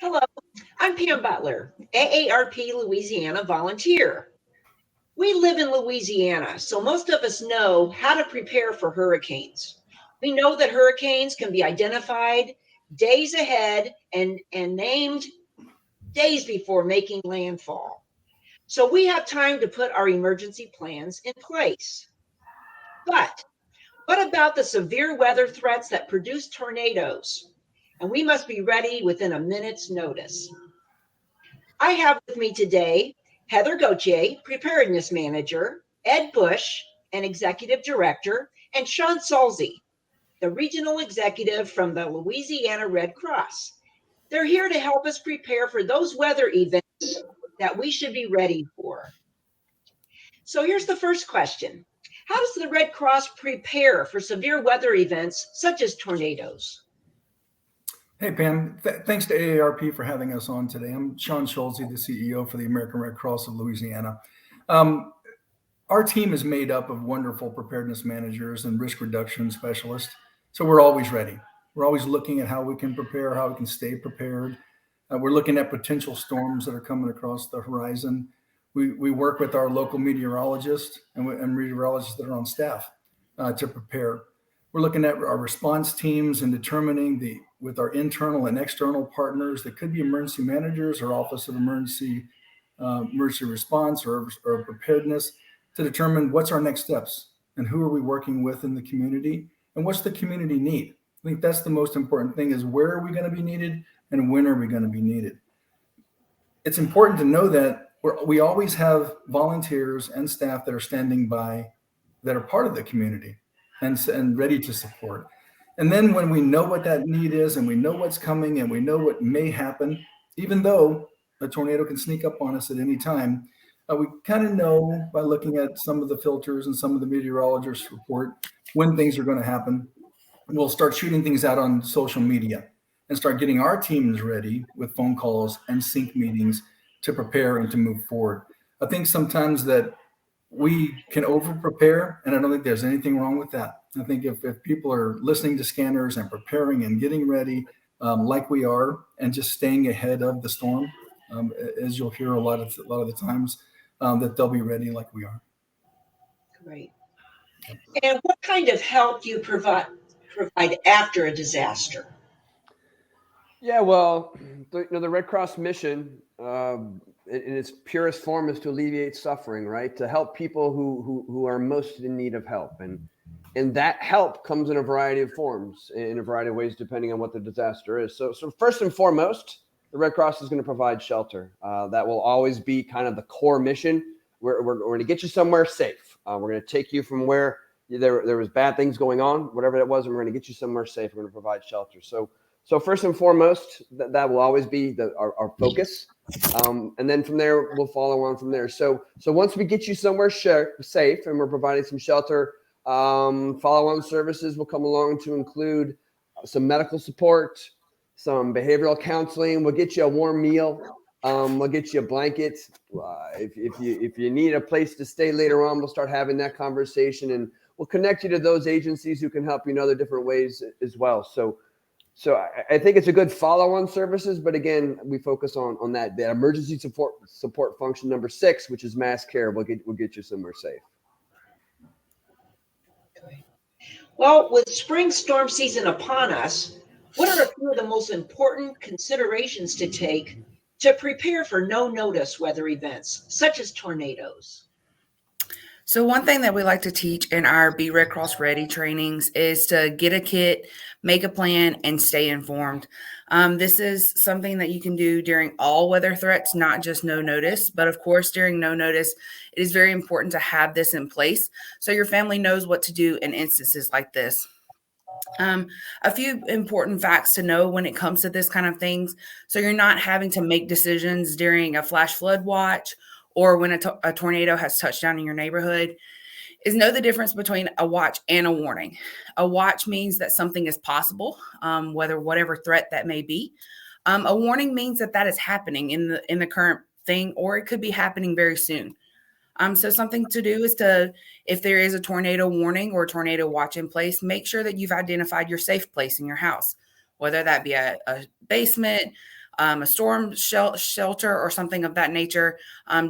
Hello, I'm Pam Butler, AARP Louisiana volunteer. We live in Louisiana, so most of us know how to prepare for hurricanes. We know that hurricanes can be identified days ahead and named days before making landfall. So we have time to put our emergency plans in place. But what about the severe weather threats that produce tornadoes? And we must be ready within a minute's notice. I have with me today Heather Gauthier, Preparedness Manager, Ed Bush, an Executive Director, and Sean Salzy, the Regional Executive from the Louisiana Red Cross. They're here to help us prepare for those weather events that we should be ready for. So here's the first question. How does the Red Cross prepare for severe weather events such as tornadoes? Hey, Pam. Thanks to AARP for having us on today. I'm Sean Schulze, the CEO for the American Red Cross of Louisiana. Um, our team is made up of wonderful preparedness managers and risk reduction specialists. So we're always ready. We're always looking at how we can prepare, how we can stay prepared. We're looking at potential storms that are coming across the horizon. We work with our local meteorologists and meteorologists that are on staff to prepare. We're looking at our response teams and determining with our internal and external partners that could be emergency managers or Office of Emergency Response or Preparedness to determine what's our next steps and who are we working with in the community and what's the community need. I think that's the most important thing is where are we going to be needed and when are we going to be needed. It's important to know that we always have volunteers and staff that are standing by that are part of the community and ready to support. And then when we know what that need is and we know what's coming and we know what may happen, even though a tornado can sneak up on us at any time, we kind of know by looking at some of the filters and some of the meteorologists report when things are going to happen. We'll start shooting things out on social media and start getting our teams ready with phone calls and sync meetings to prepare and to move forward. I think sometimes that we can over prepare, and I don't think there's anything wrong with that. I think if people are listening to scanners and preparing and getting ready like we are and just staying ahead of the storm, as you'll hear a lot of the times, that they'll be ready like we are. Great. And what kind of help do you provide after a disaster? Yeah, well, the Red Cross mission, in its purest form, is to alleviate suffering, right? To help people who are most in need of help, and that help comes in a variety of forms, in a variety of ways, depending on what the disaster is. So first and foremost, the Red Cross is going to provide shelter. That will always be kind of the core mission. We're going to get you somewhere safe. We're going to take you from where there was bad things going on, whatever that was, and we're going to get you somewhere safe. We're going to provide shelter. So first and foremost, that will always be our focus, and then from there we'll follow on from there. So once we get you somewhere safe and we're providing some shelter, follow-on services will come along to include some medical support, some behavioral counseling. We'll get you a warm meal. We'll get you a blanket. If you need a place to stay later on, we'll start having that conversation, and we'll connect you to those agencies who can help you in other different ways as well. So I think it's a good follow-on services, but again, we focus on that emergency support function number 6, which is mass care. We'll get you somewhere safe. Okay. Well, with spring storm season upon us, what are a few of the most important considerations to take to prepare for no-notice weather events, such as tornadoes? So one thing that we like to teach in our Be Red Cross Ready trainings is to get a kit, make a plan, and stay informed. This is something that you can do during all weather threats, not just no notice. But of course, during no notice, it is very important to have this in place so your family knows what to do in instances like this. A few important facts to know when it comes to this kind of things. So you're not having to make decisions during a flash flood watch or when a tornado has touched down in your neighborhood, is know the difference between a watch and a warning. A watch means that something is possible, whatever threat that may be. A warning means that is happening in the current thing, or it could be happening very soon. So something to do is if there is a tornado warning or a tornado watch in place, make sure that you've identified your safe place in your house, whether that be a basement, a storm shelter or something of that nature,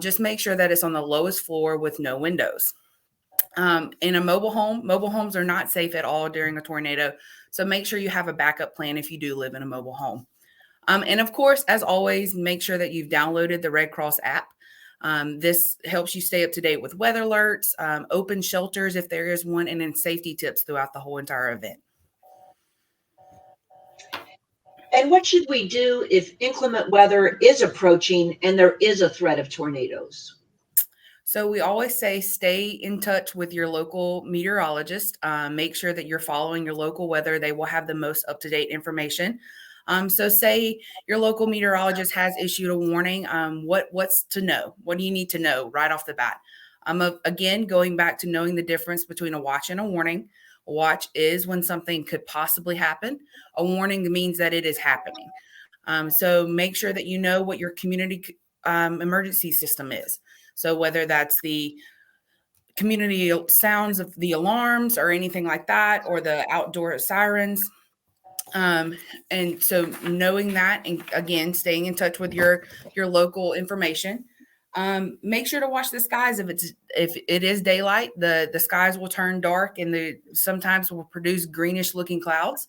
just make sure that it's on the lowest floor with no windows. In a mobile homes are not safe at all during a tornado. So make sure you have a backup plan if you do live in a mobile home. And of course, as always, make sure that you've downloaded the Red Cross app. This helps you stay up to date with weather alerts, open shelters if there is one, and then safety tips throughout the whole entire event. And what should we do if inclement weather is approaching and there is a threat of tornadoes? So we always say stay in touch with your local meteorologist. Make sure that you're following your local weather. They will have the most up-to-date information. So say your local meteorologist has issued a warning. What's to know? What do you need to know right off the bat? Again, going back to knowing the difference between a watch and a warning. A watch is when something could possibly happen. A warning means that it is happening. So make sure that you know what your community emergency system is. So whether that's the community sounds of the alarms or anything like that, or the outdoor sirens. And so knowing that, and again, staying in touch with your local information. Make sure to watch the skies. If it is daylight, the skies will turn dark and sometimes will produce greenish looking clouds.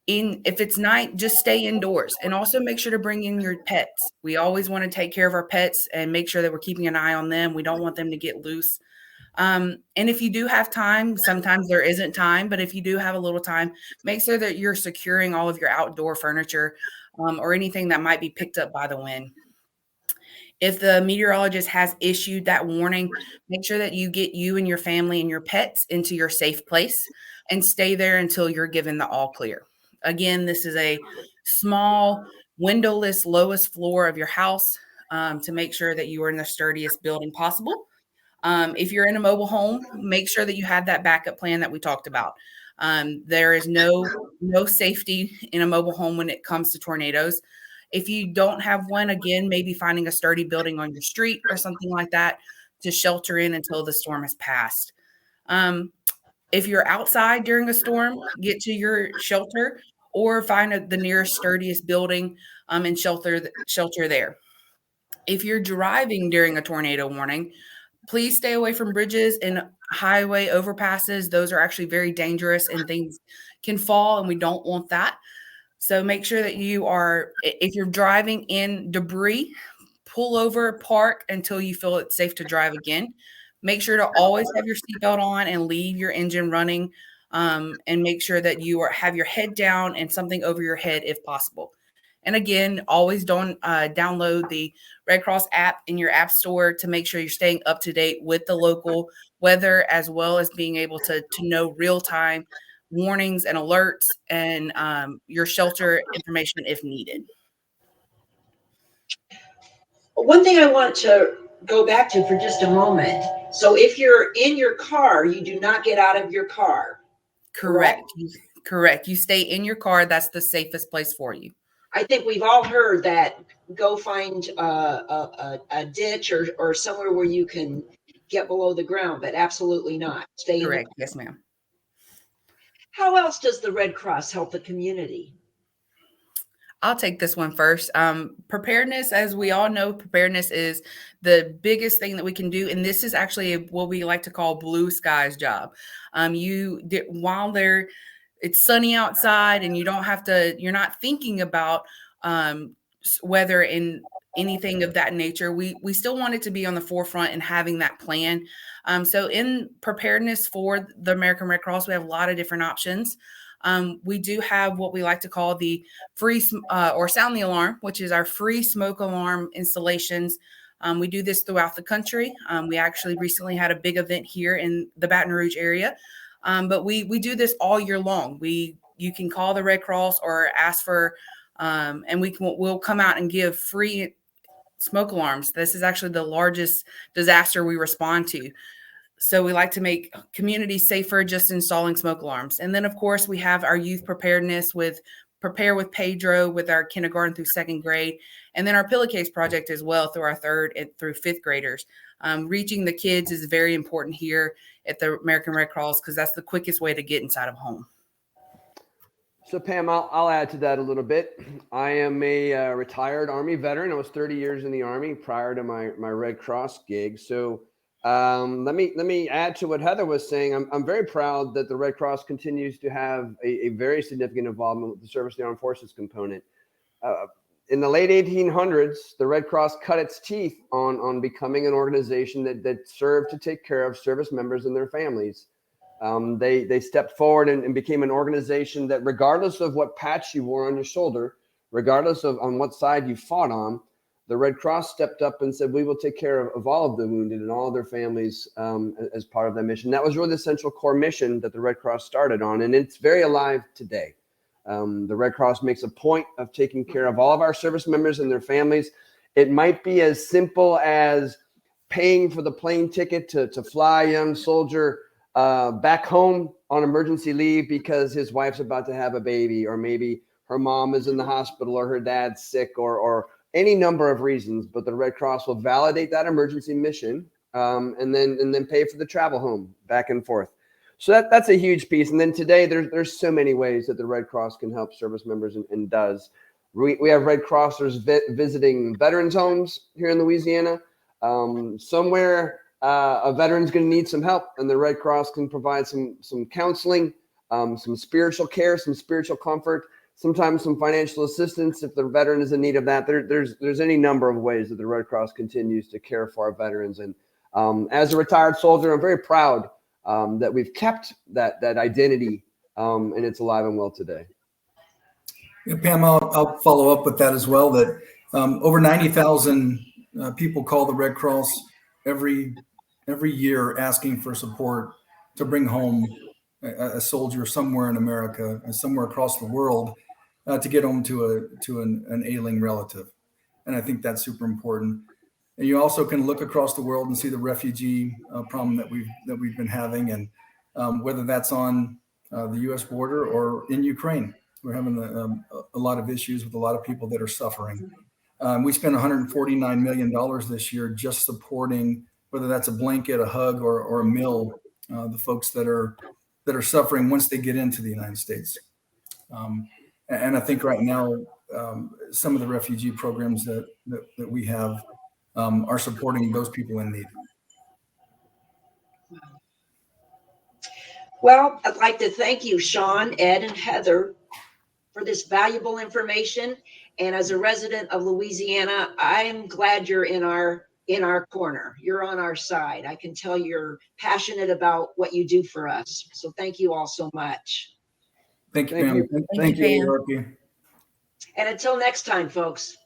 If it's night, just stay indoors, and also make sure to bring in your pets. We always want to take care of our pets and make sure that we're keeping an eye on them. We don't want them to get loose. And if you do have time, sometimes there isn't time, but if you do have a little time, make sure that you're securing all of your outdoor furniture or anything that might be picked up by the wind. If the meteorologist has issued that warning, make sure that you get you and your family and your pets into your safe place and stay there until you're given the all clear. Again, this is a small, windowless, lowest floor of your house to make sure that you are in the sturdiest building possible. If you're in a mobile home, make sure that you have that backup plan that we talked about. There is no safety in a mobile home when it comes to tornadoes. If you don't have one, again, maybe finding a sturdy building on your street or something like that to shelter in until the storm has passed. If you're outside during a storm, get to your shelter or find the nearest sturdiest building and shelter there. If you're driving during a tornado warning, please stay away from bridges and highway overpasses. Those are actually very dangerous and things can fall, and we don't want that. So make sure that if you're driving in debris, pull over, park until you feel it's safe to drive again. Make sure to always have your seatbelt on and leave your engine running, and make sure that you have your head down and something over your head if possible. And again, always don't download the Red Cross app in your app store to make sure you're staying up to date with the local weather, as well as being able to know real time warnings and alerts and your shelter information if needed. One thing I want to go back to for just a moment. So if you're in your car, you do not get out of your car. Correct. Correct. You stay in your car. That's the safest place for you. I think we've all heard that go find a ditch or somewhere where you can get below the ground, but absolutely not. Stay in. Correct. Yes, ma'am. How else does the Red Cross help the community? I'll take this one first. Preparedness, as we all know, preparedness is the biggest thing that we can do. And this is actually what we like to call blue skies job. While it's sunny outside and you're not thinking about weather and anything of that nature, we still want it to be on the forefront and having that plan. So in preparedness for the American Red Cross, we have a lot of different options. We do have what we like to call the free or sound the alarm, which is our free smoke alarm installations. We do this throughout the country. We actually recently had a big event here in the Baton Rouge area, but we do this all year long. You can call the Red Cross or ask for, and we'll come out and give free smoke alarms. This is actually the largest disaster we respond to. So we like to make communities safer just installing smoke alarms. And then, of course, we have our youth preparedness with Prepare with Pedro with our kindergarten through second grade. And then our pillowcase project as well through our third and through fifth graders. Reaching the kids is very important here at the American Red Cross because that's the quickest way to get inside of a home. So Pam, I'll add to that a little bit. I am a retired Army veteran. I was 30 years in the Army prior to my Red Cross gig. So let me add to what Heather was saying. I'm very proud that the Red Cross continues to have a very significant involvement with the Service to the Armed Forces component. In the late 1800s, the Red Cross cut its teeth on becoming an organization that served to take care of service members and their families. They stepped forward and became an organization that, regardless of what patch you wore on your shoulder, regardless of on what side you fought on, the Red Cross stepped up and said, we will take care of all of the wounded and all of their families as part of that mission. That was really the central core mission that the Red Cross started on, and it's very alive today. The Red Cross makes a point of taking care of all of our service members and their families. It might be as simple as paying for the plane ticket to fly a young soldier back home on emergency leave because his wife's about to have a baby, or maybe her mom is in the hospital, or her dad's sick, or any number of reasons. But the Red Cross will validate that emergency mission and then pay for the travel home back and forth. So that's a huge piece. And then today there's so many ways that the Red Cross can help service members and does. We have Red Crossers visiting veterans homes here in Louisiana. Somewhere a veteran's going to need some help, and the Red Cross can provide some counseling, some spiritual care, some spiritual comfort, sometimes some financial assistance if the veteran is in need of that. There's any number of ways that the Red Cross continues to care for our veterans. And as a retired soldier, I'm very proud that we've kept that identity, and it's alive and well today. Yeah, Pam, I'll follow up with that as well. That over 90,000 people call the Red Cross every year asking for support to bring home a soldier somewhere in America, somewhere across the world, to get home to an ailing relative. And I think that's super important. And you also can look across the world and see the refugee problem that we've been having, and whether that's on the U.S. border or in Ukraine, we're having a lot of issues with a lot of people that are suffering. We spent $149 million this year just supporting, whether that's a blanket, a hug, or a meal, the folks that are suffering once they get into the United States. And I think right now, some of the refugee programs that we have are supporting those people in need. Well, I'd like to thank you, Sean, Ed, and Heather, for this valuable information. And as a resident of Louisiana, I'm glad you're in our corner. You're on our side. I can tell you're passionate about what you do for us. So thank you all so much. Thank you, Pam. Thank you, AARP. And until next time, folks.